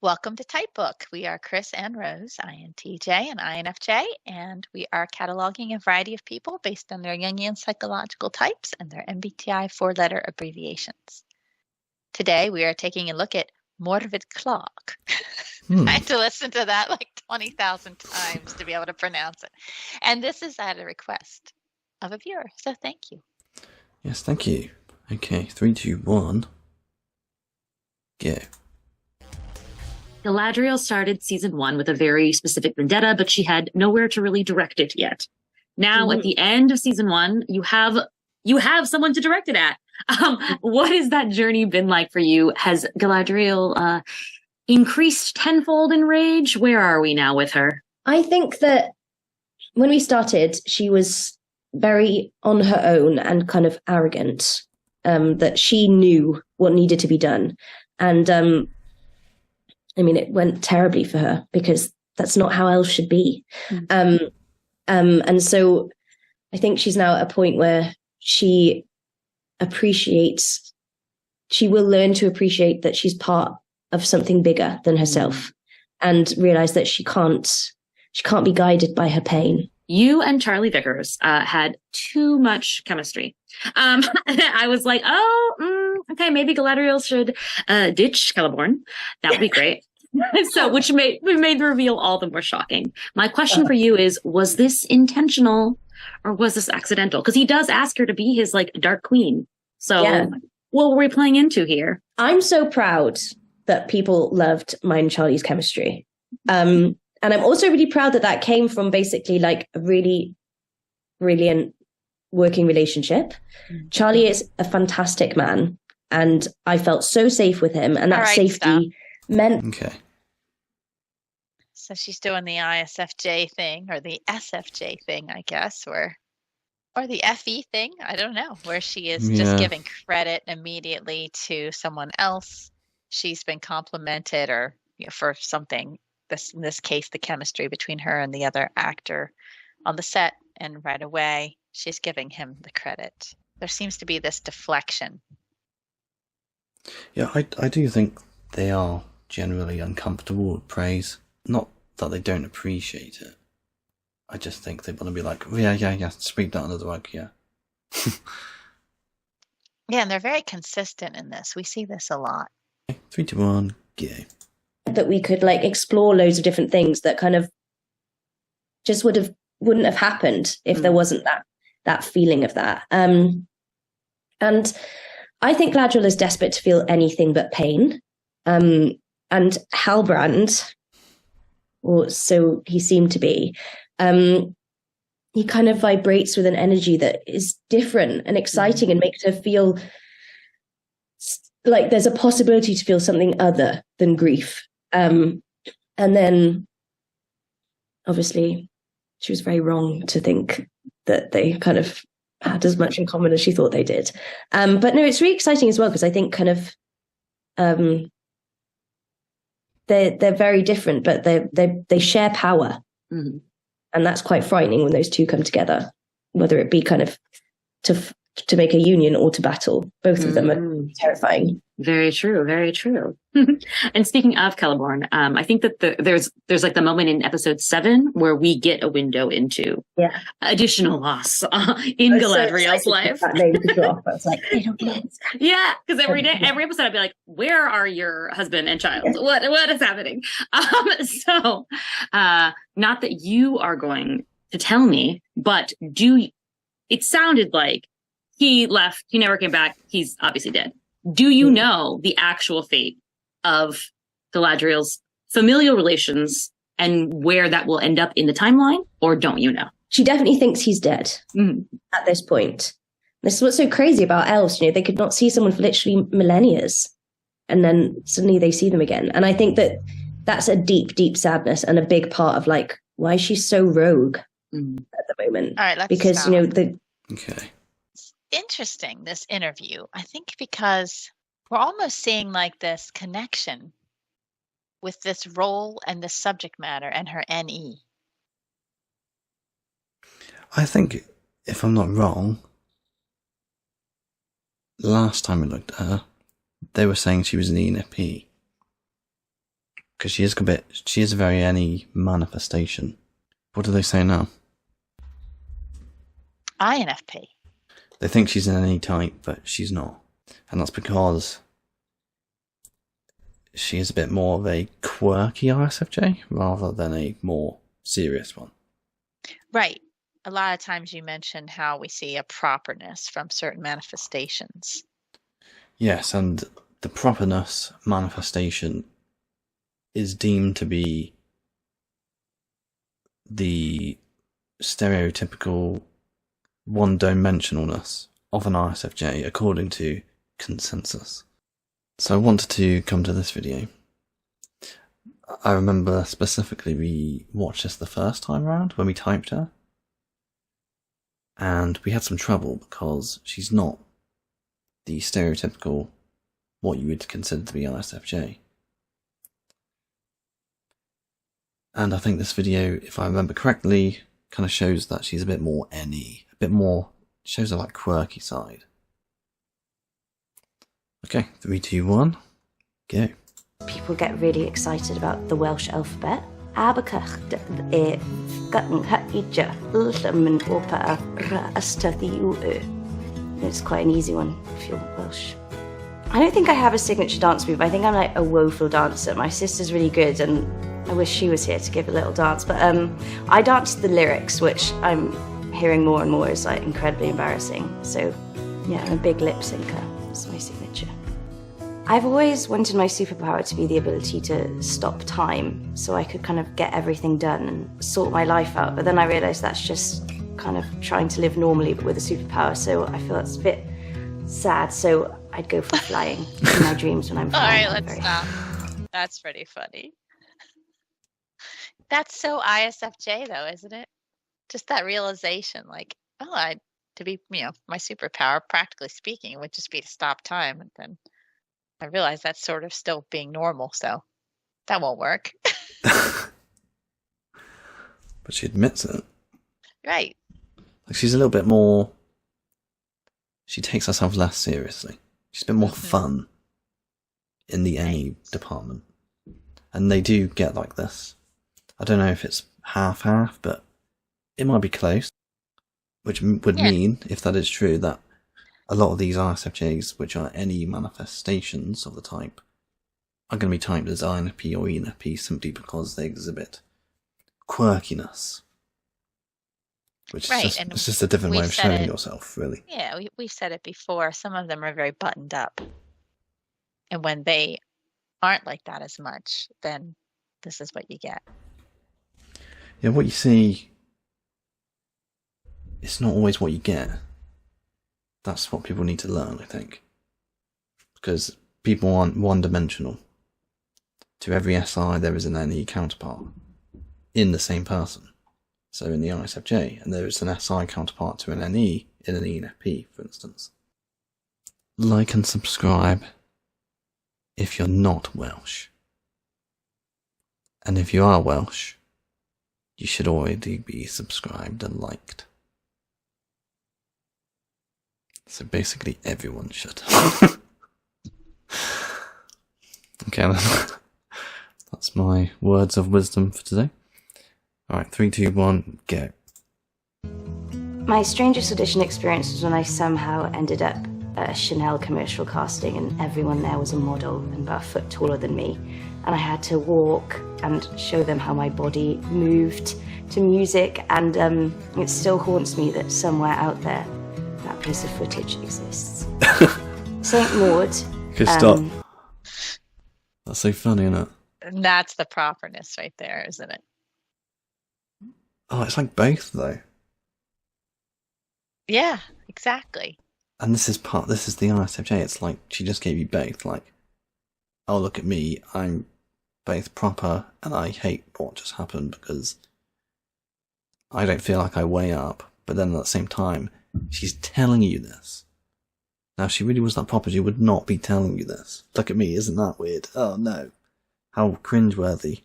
Welcome to Typebook. We are Chris and Rose, INTJ and INFJ, and we are cataloging a variety of people based on their Jungian psychological types and their MBTI four-letter abbreviations. Today, we are taking a look at Morfydd Clark. I had to listen to that like 20,000 times to be able to pronounce it. And this is at a request of a viewer, so thank you. Yes, thank you. Okay, 3, 2, 1. Go. Galadriel started season 1 with a very specific vendetta, but she had nowhere to really direct it yet. Now, at the end of season 1, you have someone to direct it at. What has that journey been like for you? Has Galadriel increased tenfold in rage? Where are we now with her? I think that when we started, she was very on her own and kind of arrogant, that she knew what needed to be done. And I mean, it went terribly for her because that's not how elves should be. And so I think she's now at a point where she will learn to appreciate that she's part of something bigger than herself and realize that she can't be guided by her pain. You and Charlie Vickers had too much chemistry. I was like, okay, maybe Galadriel should ditch Celeborn. That would be great. So, which made the reveal all the more shocking. My question for you is, was this intentional or was this accidental? Because he does ask her to be his like dark queen. So what were we playing into here? I'm so proud that people loved mine and Charlie's chemistry. And I'm also really proud that came from basically like a really brilliant working relationship. Charlie is a fantastic man and I felt so safe with him, and that safety meant... Okay. So she's doing the ISFJ thing or the SFJ thing, I guess, or the FE thing. I don't know, where she is just giving credit immediately to someone else. She's been complimented or for something. In this case, the chemistry between her and the other actor on the set, and right away she's giving him the credit. There seems to be this deflection. Yeah, I do think they are generally uncomfortable with praise. Not that they don't appreciate it. I just think they want to be like, yeah, sweep that under the rug, yeah. Yeah, and they're very consistent in this. We see this a lot. 3, 2, 1, go. That we could like explore loads of different things that kind of just wouldn't have happened if there wasn't that feeling of that. And I think Galadriel is desperate to feel anything but pain. And Halbrand, or so he seemed to be, he kind of vibrates with an energy that is different and exciting and makes her feel like there's a possibility to feel something other than grief. And then obviously she was very wrong to think that they kind of had as much in common as she thought they did. But no, it's really exciting as well, because I think kind of they're very different, but they share power. And that's quite frightening when those two come together, whether it be kind of to make a union or to battle. Both of them are terrifying. Very true, very true. And speaking of Celeborn, I think that there's like the moment in episode 7 where we get a window into additional loss in Galadriel's life. That name to drop. I was like, they don't know. Yeah, because every episode I'd be like, where are your husband and child? What is happening? So not that you are going to tell me, but it sounded like he left, he never came back, he's obviously dead. Do you know the actual fate of Galadriel's familial relations and where that will end up in the timeline, or don't you know? She definitely thinks he's dead at this point. This is what's so crazy about elves. They could not see someone for literally millennia, and then suddenly they see them again. And I think that's a deep, deep sadness and a big part of like why she's so rogue at the moment. All right, let's because stop. Okay. Interesting, this interview. I think because we're almost seeing like this connection with this role and the subject matter and her NE. I think, if I'm not wrong, last time I looked at her, they were saying she was an ENFP. Because she is a very any manifestation. What do they say now? INFP. They think she's an any type, but she's not. And that's because she is a bit more of a quirky ISFJ rather than a more serious one. Right. A lot of times you mentioned how we see a properness from certain manifestations. Yes, and the properness manifestation is deemed to be the stereotypical one-dimensionalness of an ISFJ according to consensus. So I wanted to come to this video. I remember specifically we watched this the first time around when we typed her, and we had some trouble because she's not the stereotypical what you would consider to be ISFJ. And I think this video, if I remember correctly, kind of shows that she's a bit more NE, a bit more, shows her like quirky side. Okay, 3, 2, 1, go. People get really excited about the Welsh alphabet. It's quite an easy one if you're Welsh. I don't think I have a signature dance move. I think I'm like a woeful dancer. My sister's really good and I wish she was here to give a little dance. But I dance the lyrics, which I'm hearing more and more is like incredibly embarrassing. So yeah, I'm a big lip syncer. That's my signature. I've always wanted my superpower to be the ability to stop time so I could kind of get everything done and sort my life out. But then I realised that's just kind of trying to live normally but with a superpower. So I feel that's a bit sad. So I'd go for flying in my dreams when I'm flying. All right, let's stop. That's pretty funny. That's so ISFJ though, isn't it? Just that realization, like, oh, to be, my superpower, practically speaking, would just be to stop time. And then I realize that's sort of still being normal, so that won't work. But she admits it. Right. Like she's a little bit more, she takes herself less seriously. She's a bit more fun in the NE department. And they do get like this. I don't know if it's half-half, but it might be close. Which would mean, if that is true, that a lot of these ISFJs, which are NE manifestations of the type, are going to be typed as INFP or ENFP simply because they exhibit quirkiness. Which is just, it's just a different way of showing yourself, really. Yeah, we've said it before. Some of them are very buttoned up. And when they aren't like that as much, then this is what you get. Yeah, what you see, it's not always what you get. That's what people need to learn, I think. Because people aren't one-dimensional. To every SI, there is an NE counterpart in the same person. So in the ISFJ, and there is an SI counterpart to an NE in an ENFP, for instance. Like and subscribe if you're not Welsh. And if you are Welsh, you should already be subscribed and liked. So basically everyone should. Okay, that's my words of wisdom for today. Alright, 3, 2, 1, go. My strangest audition experience was when I somehow ended up at a Chanel commercial casting and everyone there was a model and about a foot taller than me. And I had to walk and show them how my body moved to music, and it still haunts me that somewhere out there that piece of footage exists. St. Maud. Okay, stop. That's so funny, isn't it? And that's the properness right there, isn't it? Oh, it's like both though. Yeah, exactly. And this is the ISFJ. It's like she just gave you both. Like, oh, look at me. I'm both proper and I hate what just happened because I don't feel like I weigh up. But then at the same time, she's telling you this. Now, if she really was that proper, she would not be telling you this. Look at me. Isn't that weird? Oh, no. How cringeworthy.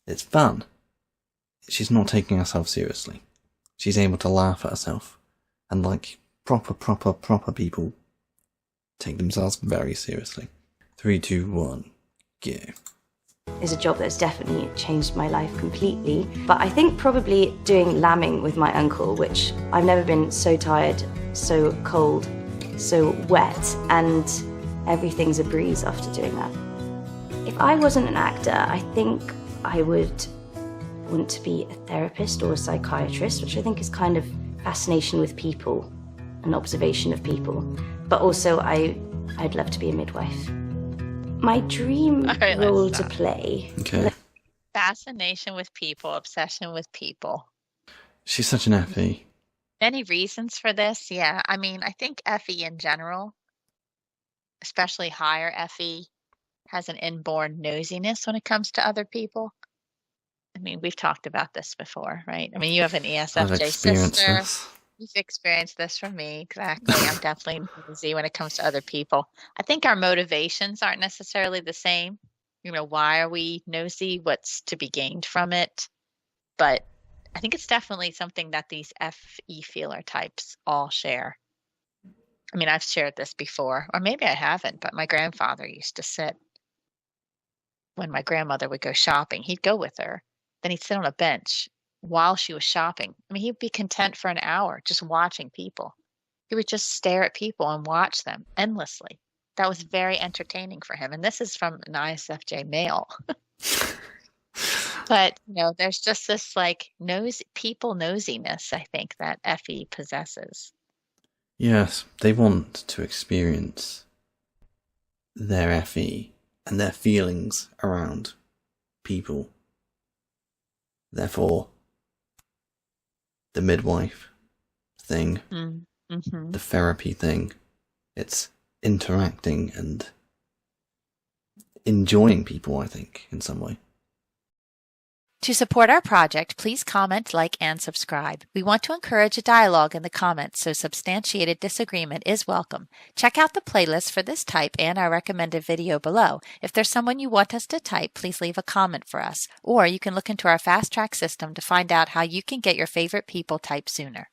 It's fun. She's not taking herself seriously. She's able to laugh at herself. And like proper people take themselves very seriously. 3, 2, 1, you. Is a job that's definitely changed my life completely. But I think probably doing lambing with my uncle, which I've never been so tired, so cold, so wet, and everything's a breeze after doing that. If I wasn't an actor, I think I would want to be a therapist or a psychiatrist, which I think is kind of fascination with people and observation of people. But also I'd love to be a midwife. My dream role to play. Okay. Fascination with people, obsession with people. She's such an Effie. Any reasons for this? Yeah. I mean, I think Effie in general, especially higher Effie, has an inborn nosiness when it comes to other people. I mean, we've talked about this before, right? I mean, you have an ESFJ sister. This. You've experienced this from me. Exactly. I'm definitely nosy when it comes to other people. I think our motivations aren't necessarily the same. You know, why are we nosy? What's to be gained from it? But I think it's definitely something that these FE feeler types all share. I mean, I've shared this before, or maybe I haven't, but my grandfather used to sit when my grandmother would go shopping. He'd go with her. Then he'd sit on a bench while she was shopping. I mean, he'd be content for an hour just watching people. He would just stare at people and watch them endlessly. That was very entertaining for him. And this is from an ISFJ male. But, you know, there's just this like people nosiness, I think, that FE possesses. Yes, they want to experience their FE and their feelings around people. Therefore, the midwife thing, the therapy thing, it's interacting and enjoying people, I think, in some way. To support our project, please comment, like, and subscribe. We want to encourage a dialogue in the comments, so substantiated disagreement is welcome. Check out the playlist for this type and our recommended video below. If there's someone you want us to type, please leave a comment for us. Or you can look into our fast track system to find out how you can get your favorite people typed sooner.